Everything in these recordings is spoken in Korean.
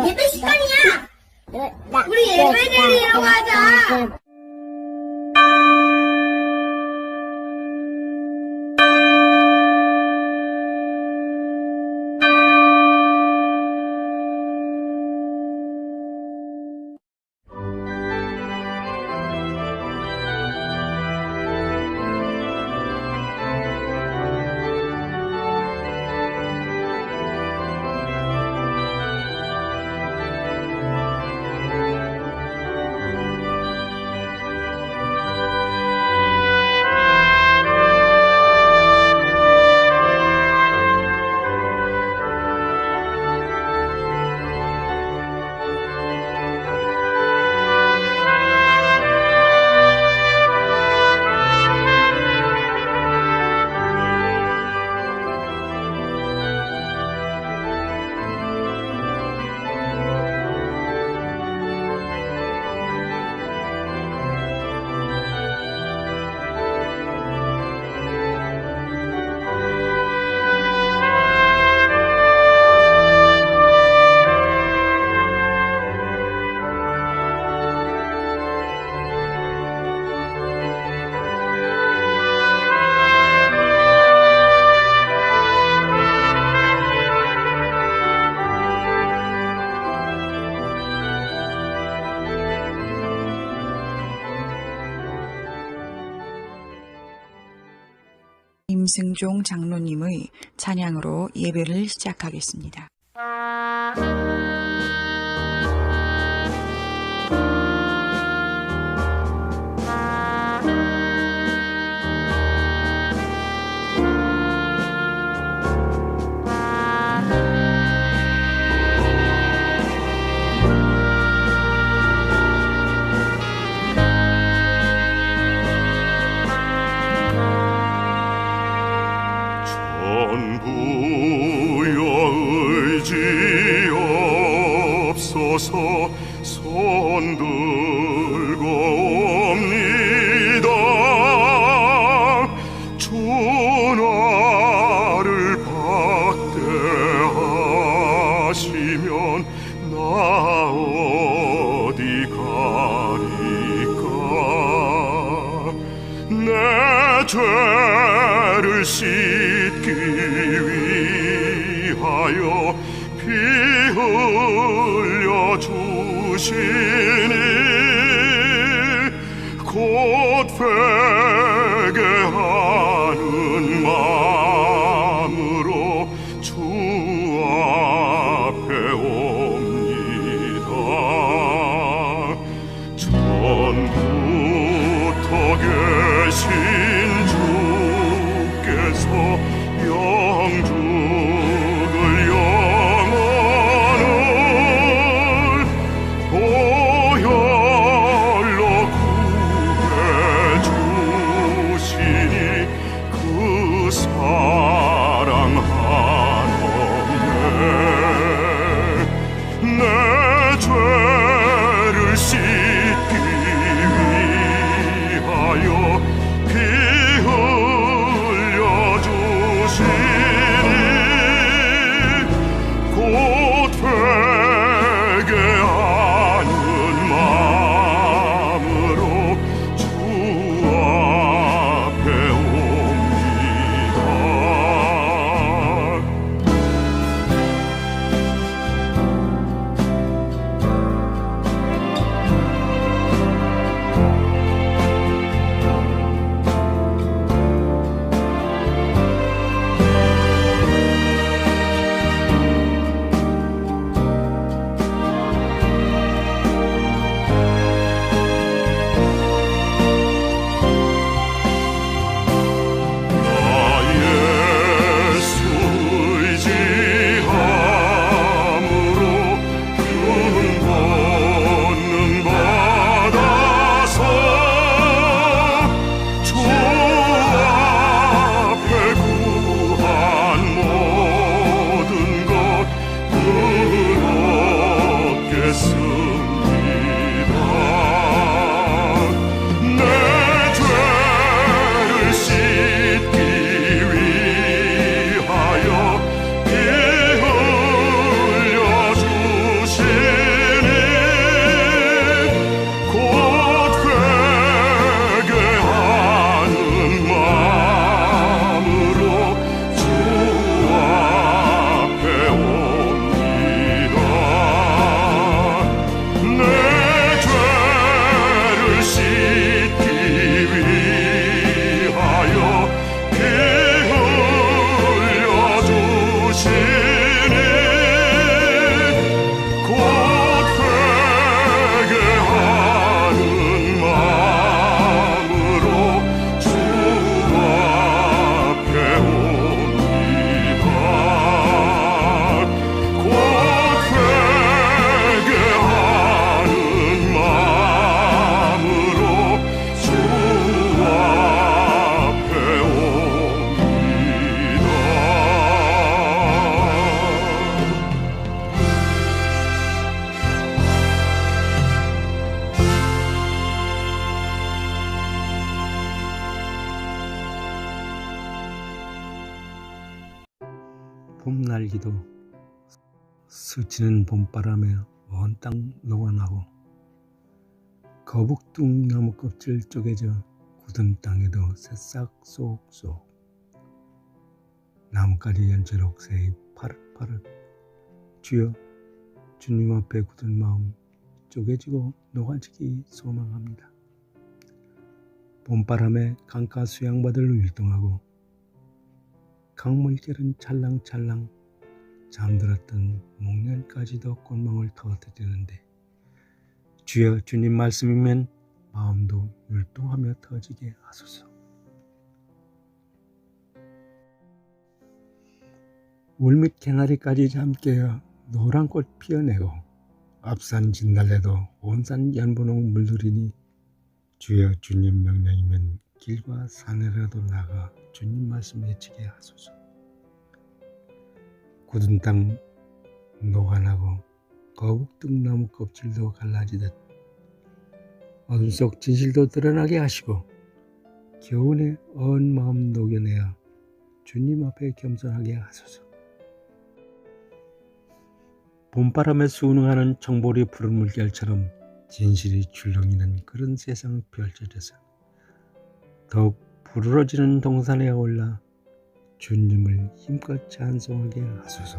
예배 시간이야! 우리 예배 드리러 가자! 임승종 장로님의 찬양으로 예배를 시작하겠습니다. 손 들고 옵니다. 주 나를 박대하시면 나 어디 가리까. 내 죄를 씻기 위하여 피 흘려 주시니 곧 회개하는 마음으로 주 앞에 옵니다. 전부터 계신 주께서 영죽을 보혈로 구해주 날기도 스치는 봄바람에 온 땅 녹아나고 거북뚱 나무 껍질 쪼개져 굳은 땅에도 새싹 쏙쏙 나뭇가지 연철 옥새의 파릇파릇 주여 주님 앞에 굳은 마음 쪼개지고 녹아지기 소망합니다. 봄바람에 강가 수양바들 율동하고 강물결은 찰랑찰랑 잠들었던 목련까지도 꽃망울 터뜨리는데 주여 주님 말씀이면 마음도 율동하며 터지게 하소서. 울밑 개나리까지 잠깨어 노란 꽃 피어내고 앞산 진달래도 온산 연분홍 물들이니 주여 주님 명령이면 길과 산에라도 나가 주님 말씀 외치게 하소서. 굳은 땅 녹아나고 거북등나무 껍질도 갈라지듯 어둠 속 진실도 드러나게 하시고 겨운의 언 마음 녹여내어 주님 앞에 겸손하게 하소서. 봄바람에 수능하는 청보리 푸른 물결처럼 진실이 출렁이는 그런 세상 펼쳐져서 더욱 부르러지는 동산에 올라 주님을 힘껏 찬송하게 하소서.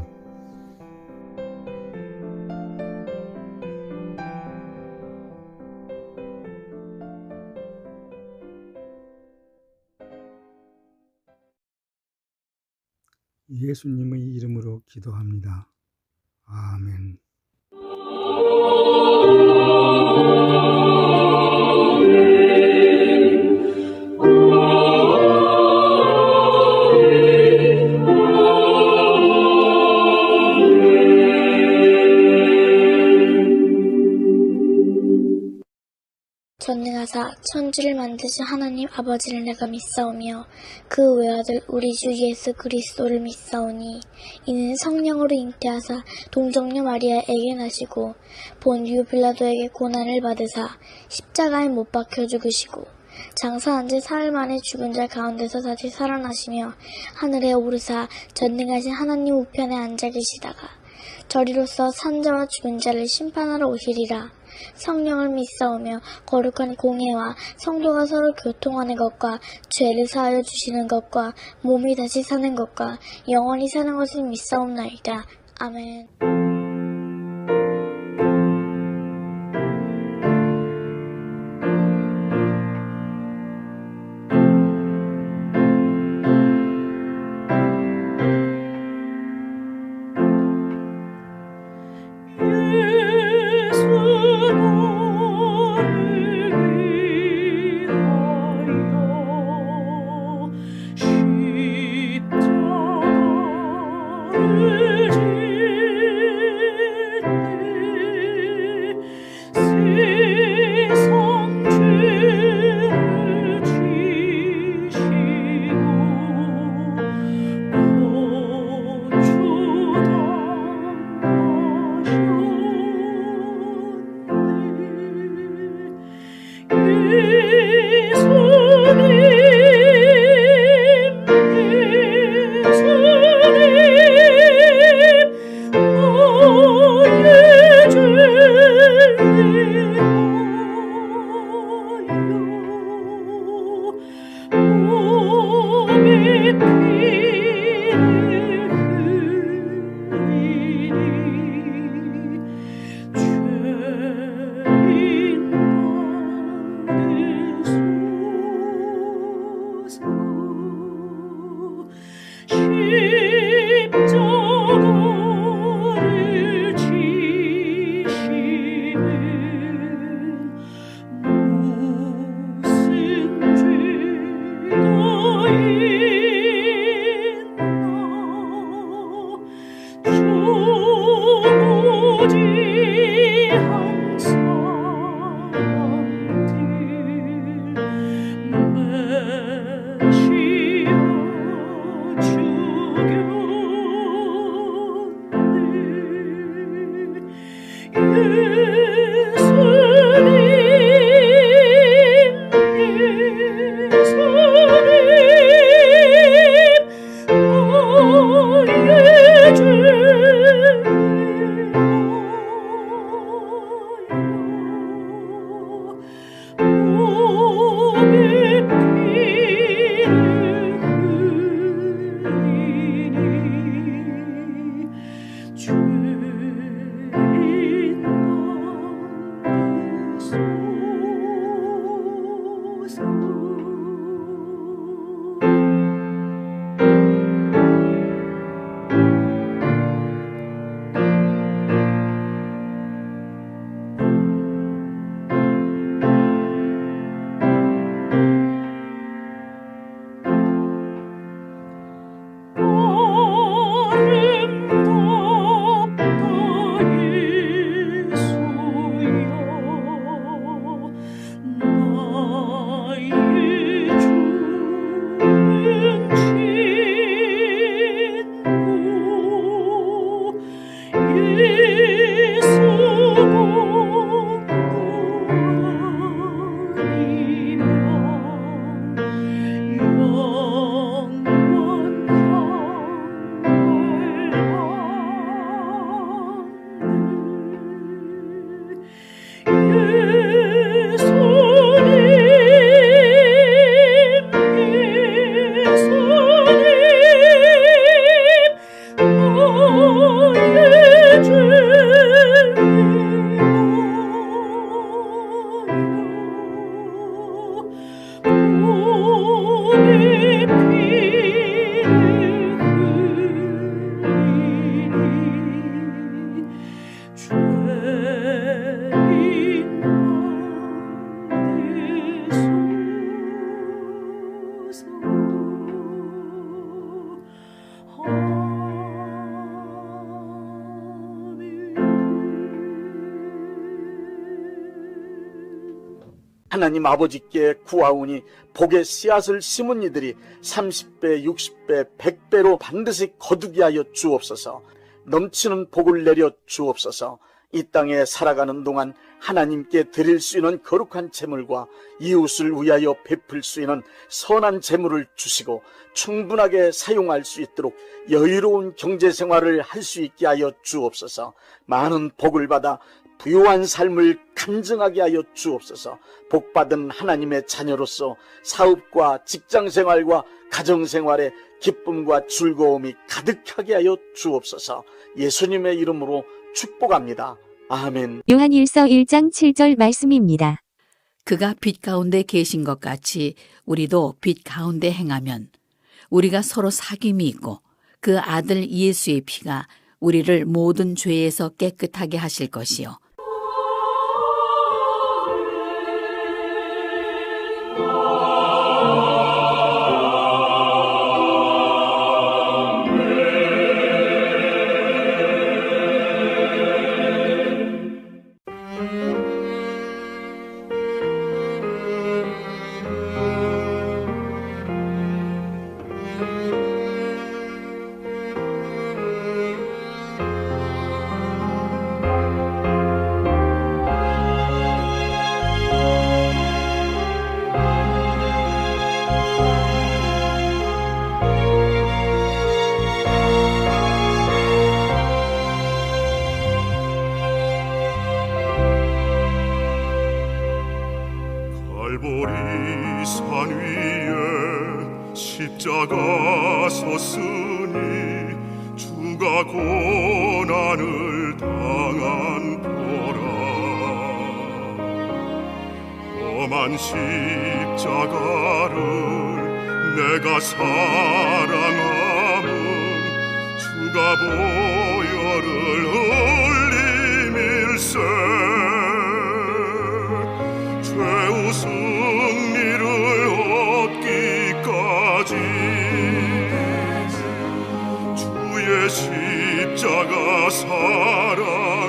예수님의 이름으로 기도합니다. 아멘. 전능하사 천지를 만드신 하나님 아버지를 내가 믿사오며 그 외아들 우리 주 예수 그리스도를 믿사오니 이는 성령으로 잉태하사 동정녀 마리아에게 나시고 본디오 빌라도에게 고난을 받으사 십자가에 못 박혀 죽으시고 장사한 지 사흘 만에 죽은 자 가운데서 다시 살아나시며 하늘에 오르사 전능하신 하나님 우편에 앉아 계시다가 저리로서 산자와 죽은 자를 심판하러 오시리라. 성령을 믿사오며 거룩한 공예와 성도가 서로 교통하는 것과 죄를 사하여 주시는 것과 몸이 다시 사는 것과 영원히 사는 것을 믿사옵나이다. 아멘. 십자가를 하나님 아버지께 구하오니 복의 씨앗을 심은 이들이 30배, 60배, 100배로 반드시 거두게 하여 주옵소서. 넘치는 복을 내려 주옵소서. 이 땅에 살아가는 동안 하나님께 드릴 수 있는 거룩한 재물과 이웃을 위하여 베풀 수 있는 선한 재물을 주시고 충분하게 사용할 수 있도록 여유로운 경제생활을 할 수 있게 하여 주옵소서. 많은 복을 받아 부유한 삶을 간증하게 하여 주옵소서. 복받은 하나님의 자녀로서 사업과 직장생활과 가정생활에 기쁨과 즐거움이 가득하게 하여 주옵소서. 예수님의 이름으로 축복합니다. 아멘. 요한일서 1장 7절 말씀입니다. 그가 빛 가운데 계신 것 같이 우리도 빛 가운데 행하면 우리가 서로 사귐이 있고 그 아들 예수의 피가 우리를 모든 죄에서 깨끗하게 하실 것이요. 갈보리 산 위에 십자가 섰으니 주가 고난을 당한 보라. 험한 십자가를 내가 사랑함은 주가 보혈을 흘림일세. 죄우 승리를 얻기까지 주의 십자가 사랑하리.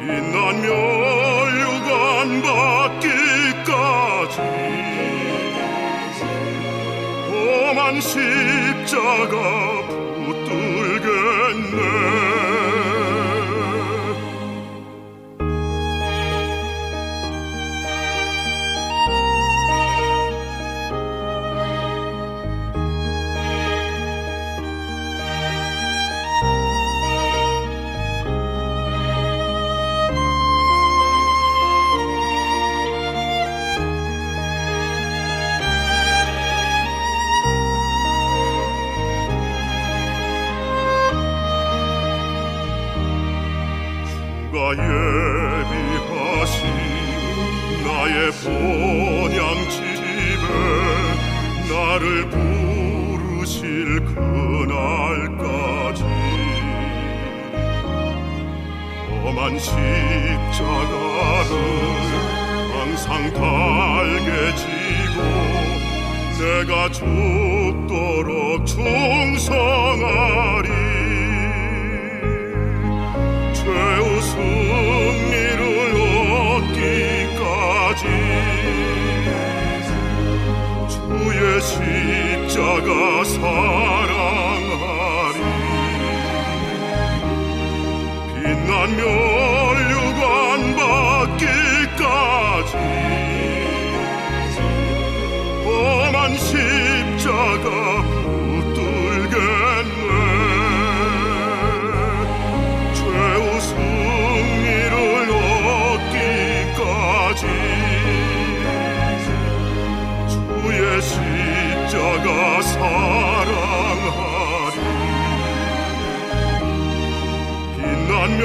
빛나며 유관 받기까지 험한 십자가 붙들겠네. 주가 예비하신 나의 본향집에 나를 부르실 그날까지 험한 십자가를 항상 달게 지고 내가 죽도록 충성하리. 죄우 승리를 얻기까지 주의 십자가 사랑하리. 빛나며 유관 받기까지 험한 십자가 붙들겠네. 승리를 얻기까지 주의 십자가 사랑하리. 빛나며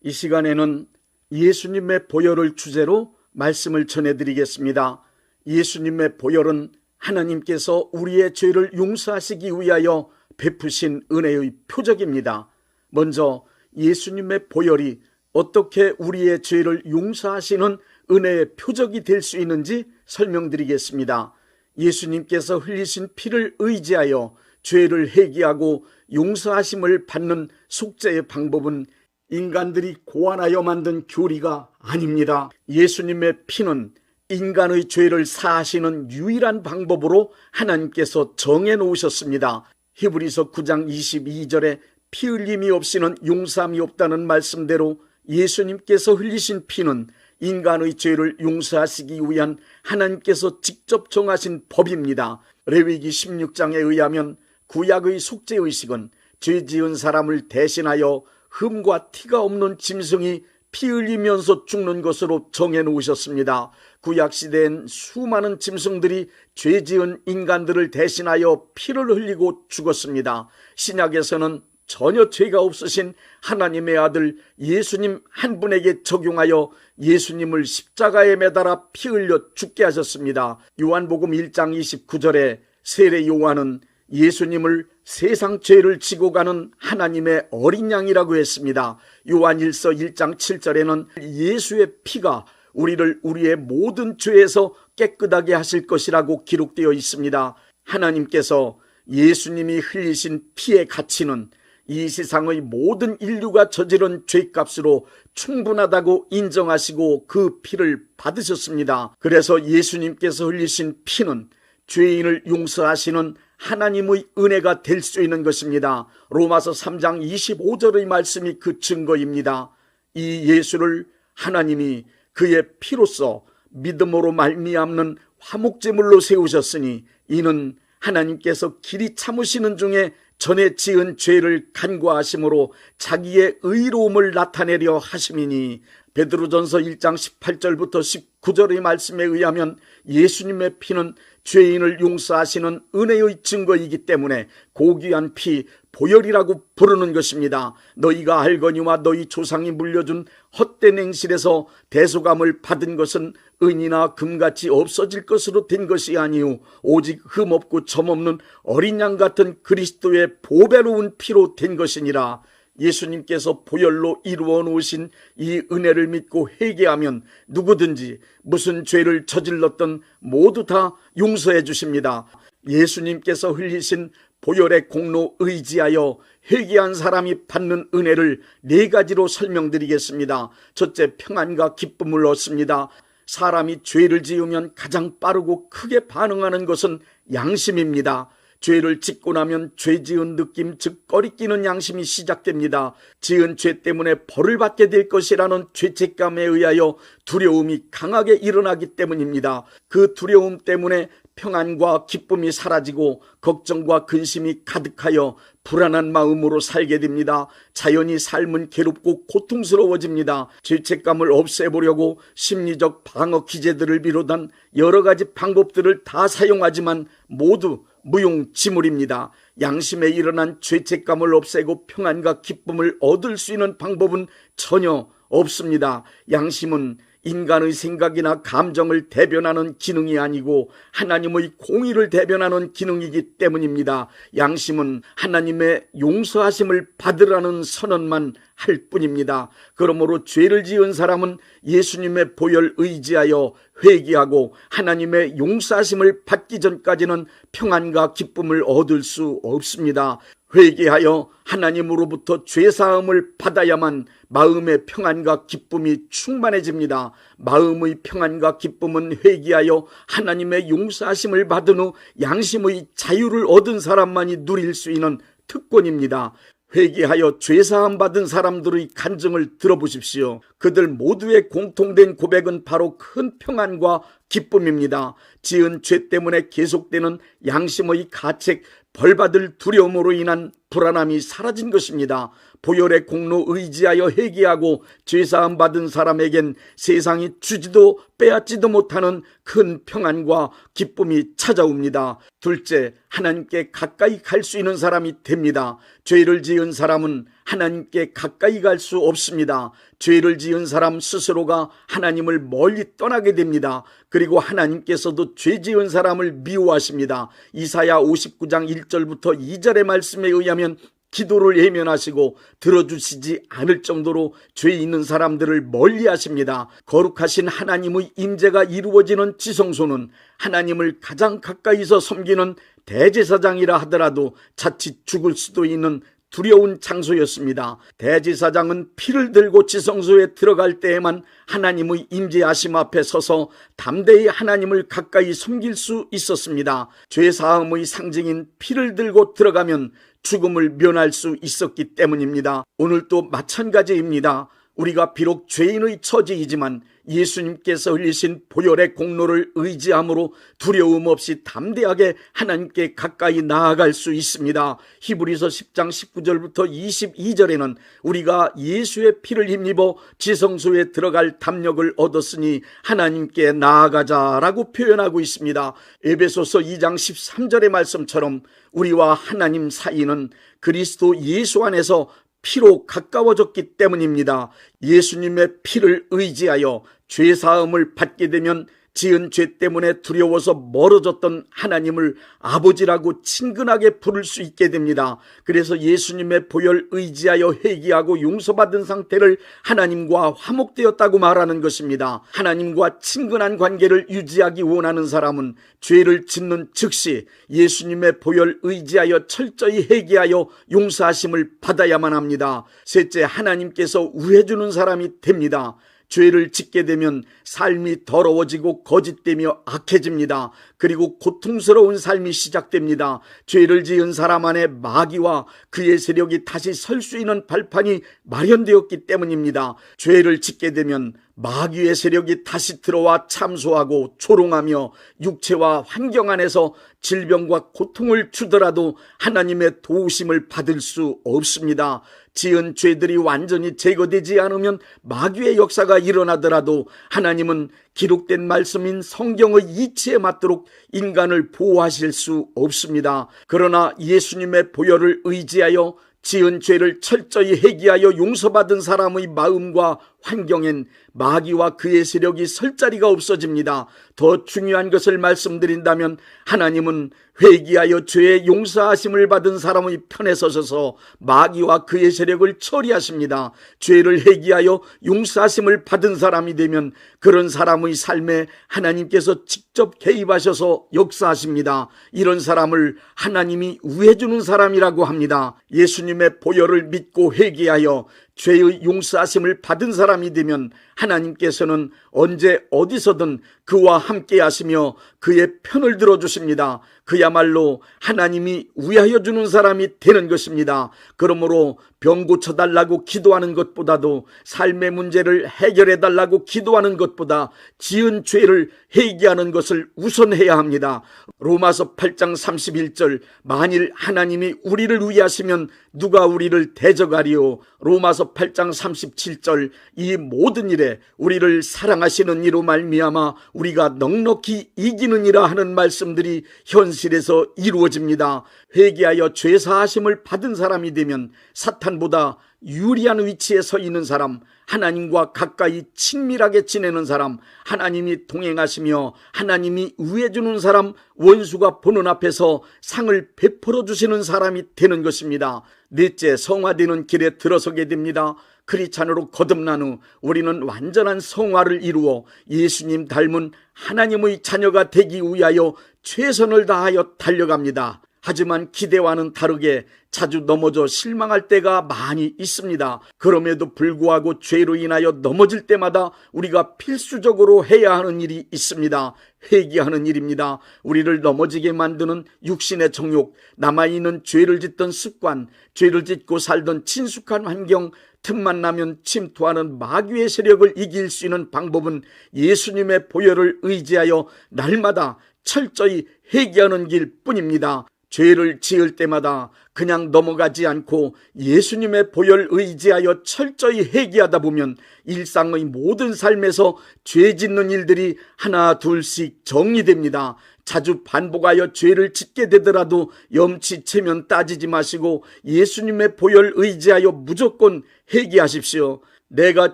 이 시간에는 예수님의 보혈을 주제로 말씀을 전해드리겠습니다. 예수님의 보혈은 하나님께서 우리의 죄를 용서하시기 위하여 베푸신 은혜의 표적입니다. 먼저 예수님의 보혈이 어떻게 우리의 죄를 용서하시는 은혜의 표적이 될 수 있는지 설명드리겠습니다. 예수님께서 흘리신 피를 의지하여 죄를 회개하고 용서하심을 받는 속죄의 방법은 인간들이 고안하여 만든 교리가 아닙니다. 예수님의 피는 인간의 죄를 사하시는 유일한 방법으로 하나님께서 정해 놓으셨습니다. 히브리서 9장 22절에 피 흘림이 없이는 용서함이 없다는 말씀대로 예수님께서 흘리신 피는 인간의 죄를 용서하시기 위한 하나님께서 직접 정하신 법입니다. 레위기 16장에 의하면 구약의 속죄의식은 죄 지은 사람을 대신하여 흠과 티가 없는 짐승이 피 흘리면서 죽는 것으로 정해 놓으셨습니다. 구약시대엔 수많은 짐승들이 죄 지은 인간들을 대신하여 피를 흘리고 죽었습니다. 신약에서는 전혀 죄가 없으신 하나님의 아들 예수님 한 분에게 적용하여 예수님을 십자가에 매달아 피 흘려 죽게 하셨습니다. 요한복음 1장 29절에 세례 요한은 예수님을 세상 죄를 지고 가는 하나님의 어린 양이라고 했습니다. 요한일서 1장 7절에는 예수의 피가 우리를 우리의 모든 죄에서 깨끗하게 하실 것이라고 기록되어 있습니다. 하나님께서 예수님이 흘리신 피의 가치는 이 세상의 모든 인류가 저지른 죄값으로 충분하다고 인정하시고 그 피를 받으셨습니다. 그래서 예수님께서 흘리신 피는 죄인을 용서하시는 하나님의 은혜가 될 수 있는 것입니다. 로마서 3장 25절의 말씀이 그 증거입니다. 이 예수를 하나님이 그의 피로써 믿음으로 말미암는 화목제물로 세우셨으니 이는 하나님께서 길이 참으시는 중에 전에 지은 죄를 간과하심으로 자기의 의로움을 나타내려 하심이니 베드로전서 1장 18절부터 19절의 말씀에 의하면 예수님의 피는 죄인을 용서하시는 은혜의 증거이기 때문에 고귀한 피 보혈이라고 부르는 것입니다. 너희가 알거니와 너희 조상이 물려준 헛된 행실에서 대속함을 받은 것은 은이나 금같이 없어질 것으로 된 것이 아니오 오직 흠없고 점없는 어린 양 같은 그리스도의 보배로운 피로 된 것이니라. 예수님께서 보혈로 이루어 놓으신 이 은혜를 믿고 회개하면 누구든지 무슨 죄를 저질렀던 모두 다 용서해 주십니다. 예수님께서 흘리신 보혈의 공로 의지하여 회개한 사람이 받는 은혜를 4가지로 설명드리겠습니다. 첫째, 평안과 기쁨을 얻습니다. 사람이 죄를 지으면 가장 빠르고 크게 반응하는 것은 양심입니다. 죄를 짓고 나면 죄 지은 느낌, 즉 꺼리끼는 양심이 시작됩니다. 지은 죄 때문에 벌을 받게 될 것이라는 죄책감에 의하여 두려움이 강하게 일어나기 때문입니다. 그 두려움 때문에 평안과 기쁨이 사라지고 걱정과 근심이 가득하여 불안한 마음으로 살게 됩니다. 자연히 삶은 괴롭고 고통스러워집니다. 죄책감을 없애보려고 심리적 방어 기제들을 비롯한 여러 가지 방법들을 다 사용하지만 모두 무용지물입니다. 양심에 일어난 죄책감을 없애고 평안과 기쁨을 얻을 수 있는 방법은 전혀 없습니다. 양심은 인간의 생각이나 감정을 대변하는 기능이 아니고 하나님의 공의를 대변하는 기능이기 때문입니다. 양심은 하나님의 용서하심을 받으라는 선언만 할 뿐입니다. 그러므로 죄를 지은 사람은 예수님의 보혈 의지하여 회개하고 하나님의 용서하심을 받기 전까지는 평안과 기쁨을 얻을 수 없습니다. 회개하여 하나님으로부터 죄사함을 받아야만 마음의 평안과 기쁨이 충만해집니다. 마음의 평안과 기쁨은 회개하여 하나님의 용서하심을 받은 후 양심의 자유를 얻은 사람만이 누릴 수 있는 특권입니다. 회개하여 죄사함 받은 사람들의 간증을 들어보십시오. 그들 모두의 공통된 고백은 바로 큰 평안과 기쁨입니다. 지은 죄 때문에 계속되는 양심의 가책, 벌받을 두려움으로 인한 불안함이 사라진 것입니다. 보혈의 공로 의지하여 회개하고 죄사함 받은 사람에겐 세상이 주지도 빼앗지도 못하는 큰 평안과 기쁨이 찾아옵니다. 둘째, 하나님께 가까이 갈 수 있는 사람이 됩니다. 죄를 지은 사람은 하나님께 가까이 갈 수 없습니다. 죄를 지은 사람 스스로가 하나님을 멀리 떠나게 됩니다. 그리고 하나님께서도 죄 지은 사람을 미워하십니다. 이사야 59장 1절부터 2절의 말씀에 의하면 기도를 외면하시고 들어주시지 않을 정도로 죄 있는 사람들을 멀리하십니다. 거룩하신 하나님의 임재가 이루어지는 지성소는 하나님을 가장 가까이서 섬기는 대제사장이라 하더라도 자칫 죽을 수도 있는 두려운 장소였습니다. 대제사장은 피를 들고 지성소에 들어갈 때에만 하나님의 임재하심 앞에 서서 담대히 하나님을 가까이 섬길 수 있었습니다. 죄사함의 상징인 피를 들고 들어가면 죽음을 면할 수 있었기 때문입니다. 오늘도 마찬가지입니다. 우리가 비록 죄인의 처지이지만 예수님께서 흘리신 보혈의 공로를 의지함으로 두려움 없이 담대하게 하나님께 가까이 나아갈 수 있습니다. 히브리서 10장 19절부터 22절에는 우리가 예수의 피를 힘입어 지성소에 들어갈 담력을 얻었으니 하나님께 나아가자라고 표현하고 있습니다. 에베소서 2장 13절의 말씀처럼 우리와 하나님 사이는 그리스도 예수 안에서 피로 가까워졌기 때문입니다. 예수님의 피를 의지하여 죄사함을 받게 되면 지은 죄 때문에 두려워서 멀어졌던 하나님을 아버지라고 친근하게 부를 수 있게 됩니다. 그래서 예수님의 보혈 의지하여 회개하고 용서받은 상태를 하나님과 화목되었다고 말하는 것입니다. 하나님과 친근한 관계를 유지하기 원하는 사람은 죄를 짓는 즉시 예수님의 보혈 의지하여 철저히 회개하여 용서하심을 받아야만 합니다. 셋째, 하나님께서 우해주는 사람이 됩니다. 죄를 짓게 되면 삶이 더러워지고 거짓되며 악해집니다. 그리고 고통스러운 삶이 시작됩니다. 죄를 지은 사람 안에 마귀와 그의 세력이 다시 설 수 있는 발판이 마련되었기 때문입니다. 죄를 짓게 되면 마귀의 세력이 다시 들어와 참소하고 조롱하며 육체와 환경 안에서 질병과 고통을 주더라도 하나님의 도우심을 받을 수 없습니다. 지은 죄들이 완전히 제거되지 않으면 마귀의 역사가 일어나더라도 하나님은 기록된 말씀인 성경의 이치에 맞도록 인간을 보호하실 수 없습니다. 그러나 예수님의 보혈을 의지하여 지은 죄를 철저히 회개하여 용서받은 사람의 마음과 환경엔 마귀와 그의 세력이 설 자리가 없어집니다. 더 중요한 것을 말씀드린다면 하나님은 회개하여 죄의 용서하심을 받은 사람의 편에 서셔서 마귀와 그의 세력을 처리하십니다. 죄를 회개하여 용서하심을 받은 사람이 되면 그런 사람의 삶에 하나님께서 직접 개입하셔서 역사하십니다. 이런 사람을 하나님이 우해주는 사람이라고 합니다. 예수님의 보혈을 믿고 회개하여 죄의 용서하심을 받은 사람이 되면 하나님께서는 언제 어디서든 그와 함께 하시며 그의 편을 들어주십니다. 그야말로 하나님이 위하여 주는 사람이 되는 것입니다. 그러므로 병 고쳐달라고 기도하는 것보다도 삶의 문제를 해결해달라고 기도하는 것보다 지은 죄를 회개하는 것을 우선해야 합니다. 로마서 8장 31절, 만일 하나님이 우리를 위하시면 누가 우리를 대적하리요. 로마서 8장 37절, 이 모든 일에 우리를 사랑하시는 이로 말미암아 우리가 넉넉히 이기느니라 하는 말씀들이 현실에서 이루어집니다. 회개하여 죄사하심을 받은 사람이 되면 사탄보다 유리한 위치에 서 있는 사람, 하나님과 가까이 친밀하게 지내는 사람, 하나님이 동행하시며 하나님이 우해주는 사람, 원수가 보는 앞에서 상을 베풀어 주시는 사람이 되는 것입니다. 넷째, 성화되는 길에 들어서게 됩니다. 크리스찬으로 거듭난 후 우리는 완전한 성화를 이루어 예수님 닮은 하나님의 자녀가 되기 위하여 최선을 다하여 달려갑니다. 하지만 기대와는 다르게 자주 넘어져 실망할 때가 많이 있습니다. 그럼에도 불구하고 죄로 인하여 넘어질 때마다 우리가 필수적으로 해야 하는 일이 있습니다. 회개하는 일입니다. 우리를 넘어지게 만드는 육신의 정욕, 남아있는 죄를 짓던 습관, 죄를 짓고 살던 친숙한 환경, 틈만 나면 침투하는 마귀의 세력을 이길 수 있는 방법은 예수님의 보혈을 의지하여 날마다 철저히 회개하는 길 뿐입니다. 죄를 지을 때마다 그냥 넘어가지 않고 예수님의 보혈 의지하여 철저히 회개하다 보면 일상의 모든 삶에서 죄 짓는 일들이 하나 둘씩 정리됩니다. 자주 반복하여 죄를 짓게 되더라도 염치채면 따지지 마시고 예수님의 보혈 의지하여 무조건 회개하십시오. 내가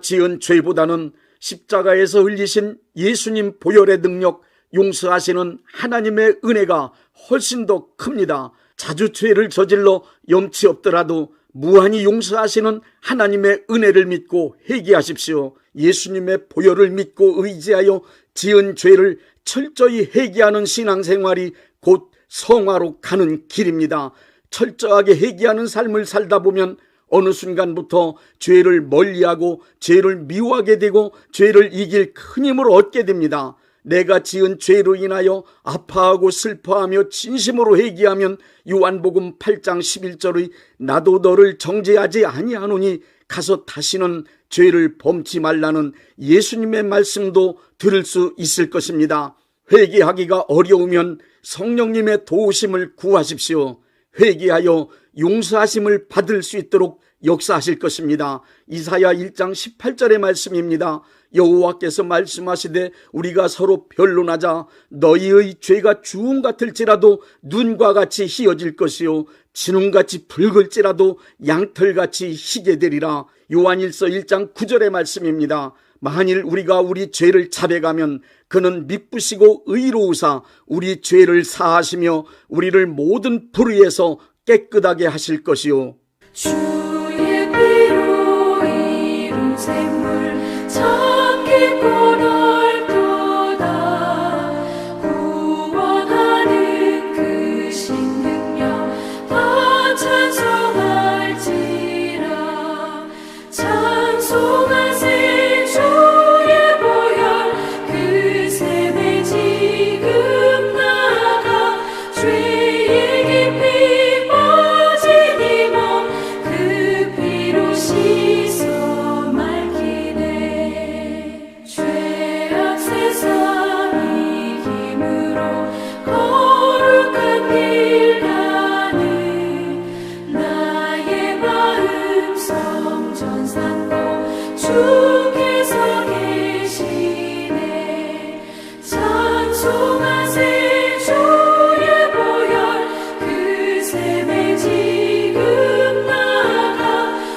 지은 죄보다는 십자가에서 흘리신 예수님 보혈의 능력, 용서하시는 하나님의 은혜가 훨씬 더 큽니다. 자주 죄를 저질러 염치 없더라도 무한히 용서하시는 하나님의 은혜를 믿고 회개하십시오. 예수님의 보혈을 믿고 의지하여 지은 죄를 철저히 회개하는 신앙생활이 곧 성화로 가는 길입니다. 철저하게 회개하는 삶을 살다 보면 어느 순간부터 죄를 멀리하고 죄를 미워하게 되고 죄를 이길 큰 힘을 얻게 됩니다. 내가 지은 죄로 인하여 아파하고 슬퍼하며 진심으로 회개하면 요한복음 8장 11절의 나도 너를 정죄하지 아니하노니 가서 다시는 죄를 범치 말라는 예수님의 말씀도 들을 수 있을 것입니다. 회개하기가 어려우면 성령님의 도우심을 구하십시오. 회개하여 용서하심을 받을 수 있도록 역사하실 것입니다. 이사야 1장 18절의 말씀입니다. 여호와께서 말씀하시되 우리가 서로 변론하자. 너희의 죄가 주홍 같을지라도 눈과 같이 희어질 것이요 진홍같이 붉을지라도 양털같이 희게 되리라. 요한일서 1장 9절의 말씀입니다. 만일 우리가 우리 죄를 자백하면 그는 미쁘시고 의로우사 우리 죄를 사하시며 우리를 모든 불의에서 깨끗하게 하실 것이요 주의 피로 이룬 샘물 참 깊고 넓도다. 구원하는 그 신능력 다 찬송할지라. 찬송하세 주의 보혈 그 샘에 지금 나가 죄의 깊이 빠진 이 몸 그 피로 씻어 맑히네. 죄악 세상 이김으로 거룩한 길 가는 나의 마음 성전 삼고 주께서 계시네. 찬송하세 주의 보혈 그 샘에 지금 나가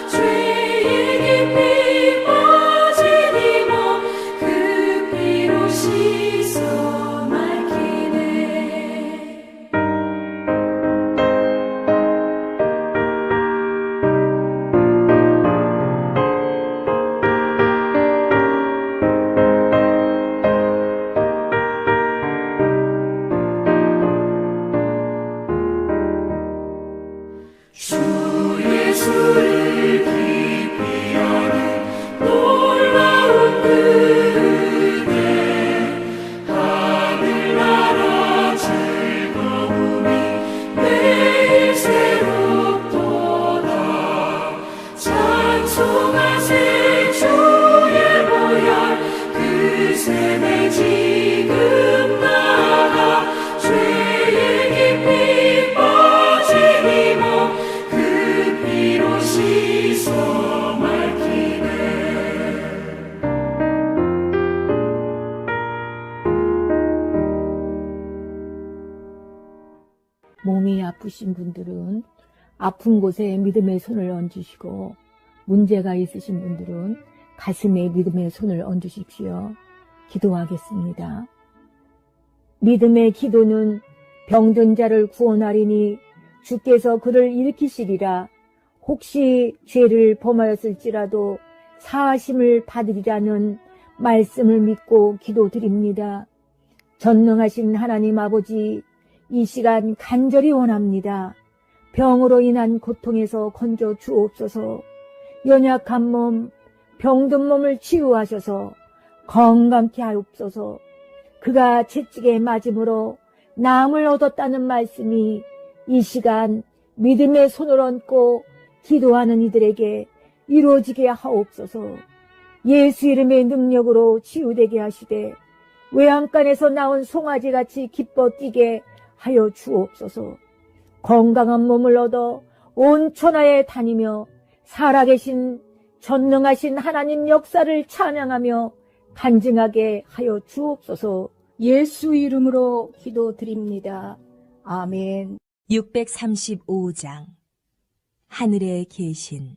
죄의 깊이 빠진 이 몸 그 피로 씻어 맑히네. 주 예수를 깊이 아는 놀라운 그 은혜 하늘나라 즐거움이 매일 새롭도다. 찬송하세 주의 보혈 그 샘에 지금 나가 죄의 깊이 빠진 이 몸 그 피로 씻어 맑히네. 몸이 아프신 분들은 아픈 곳에 믿음의 손을 얹으시고 문제가 있으신 분들은 가슴에 믿음의 손을 얹으십시오. 기도하겠습니다. 믿음의 기도는 병든 자를 구원하리니 주께서 그를 일으키시리라. 혹시 죄를 범하였을지라도 사하심을 받으리라는 말씀을 믿고 기도드립니다. 전능하신 하나님 아버지, 이 시간 간절히 원합니다. 병으로 인한 고통에서 건져 주옵소서. 연약한 몸, 병든 몸을 치유하셔서 건강케 하옵소서. 그가 채찍에 맞음으로 나음을 얻었다는 말씀이 이 시간 믿음의 손을 얹고 기도하는 이들에게 이루어지게 하옵소서. 예수 이름의 능력으로 치유되게 하시되 외양간에서 나온 송아지같이 기뻐 뛰게 하여 주옵소서. 건강한 몸을 얻어 온 천하에 다니며 살아계신 전능하신 하나님 역사를 찬양하며 간증하게 하여 주옵소서. 예수 이름으로 기도드립니다. 아멘. 635장 하늘에 계신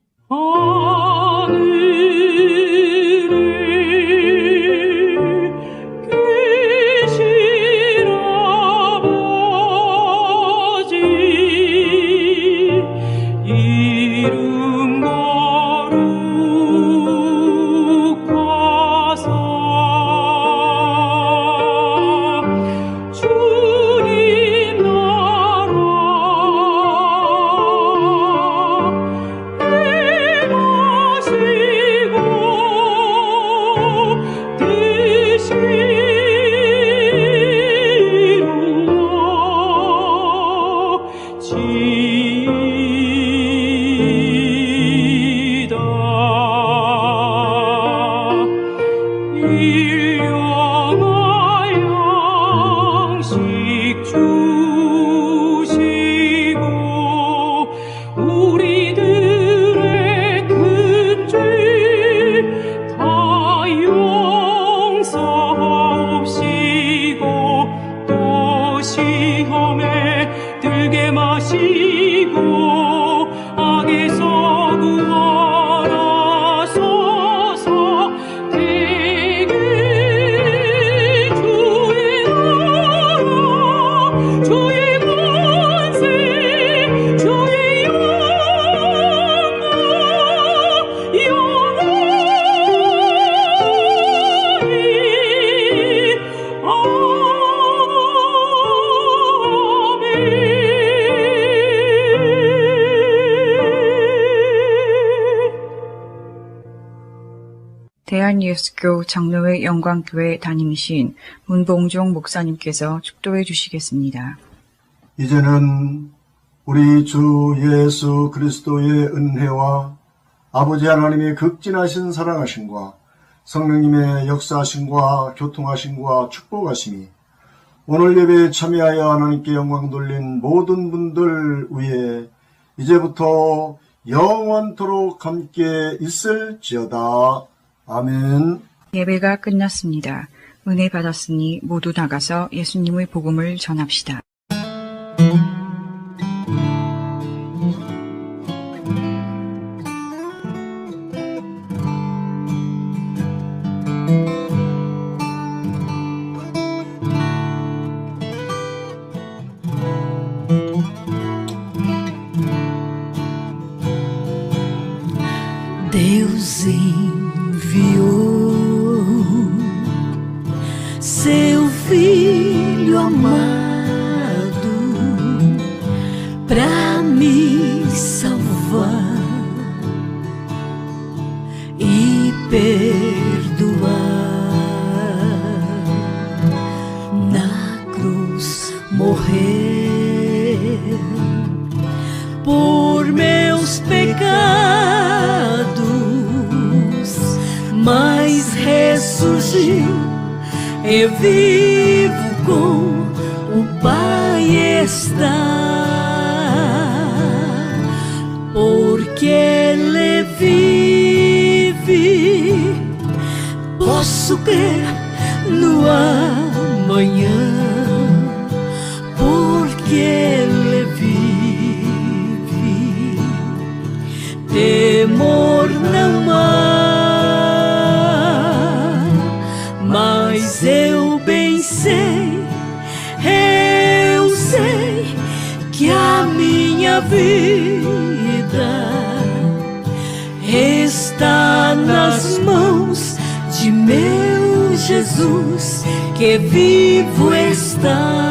대한예수교 장로회 영광교회 담임이신 문봉종 목사님께서 축도해 주시겠습니다. 이제는 우리 주 예수 그리스도의 은혜와 아버지 하나님의 극진하신 사랑하심과 성령님의 역사하심과 교통하심과 축복하심이 오늘 예배에 참여하여 하나님께 영광 돌린 모든 분들 위에 이제부터 영원토록 함께 있을지어다. 아멘. 예배가 끝났습니다. 은혜 받았으니 모두 나가서 예수님의 복음을 전합시다. Deus enviou seu Filho amado pra me salvar e perdoar. Na cruz morrer por meus pecados, mas ressurgiu e vivo com o Pai está, porque Ele vive, posso crer no amanhã, porque Ele vive, temor não há, mas eu bem sei, eu sei que a minha vida está nas mãos de meu Jesus, que vivo está.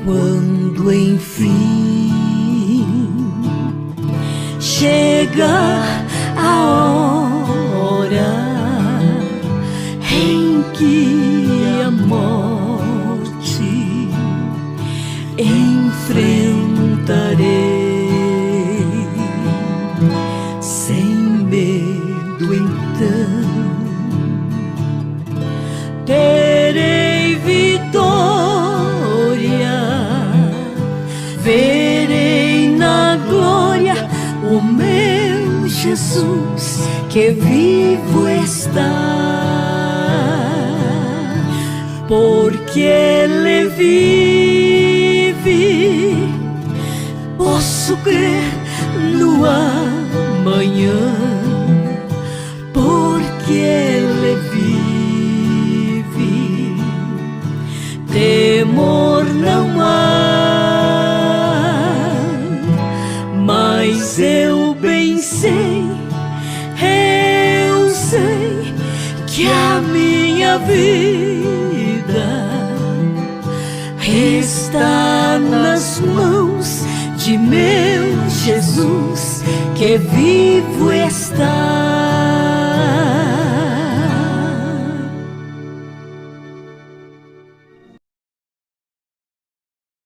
quando enfim chega a hora em que a morte enfrentarei sem medo, então terei vitória, verei na glória o meu Jesus que vivo está, porque Ele vive. Posso crer no amanhã, porque Ele vive. Temor não há, mas eu bem sei, eu sei que a minha vida está nas mãos de meu Jesus que vivo está.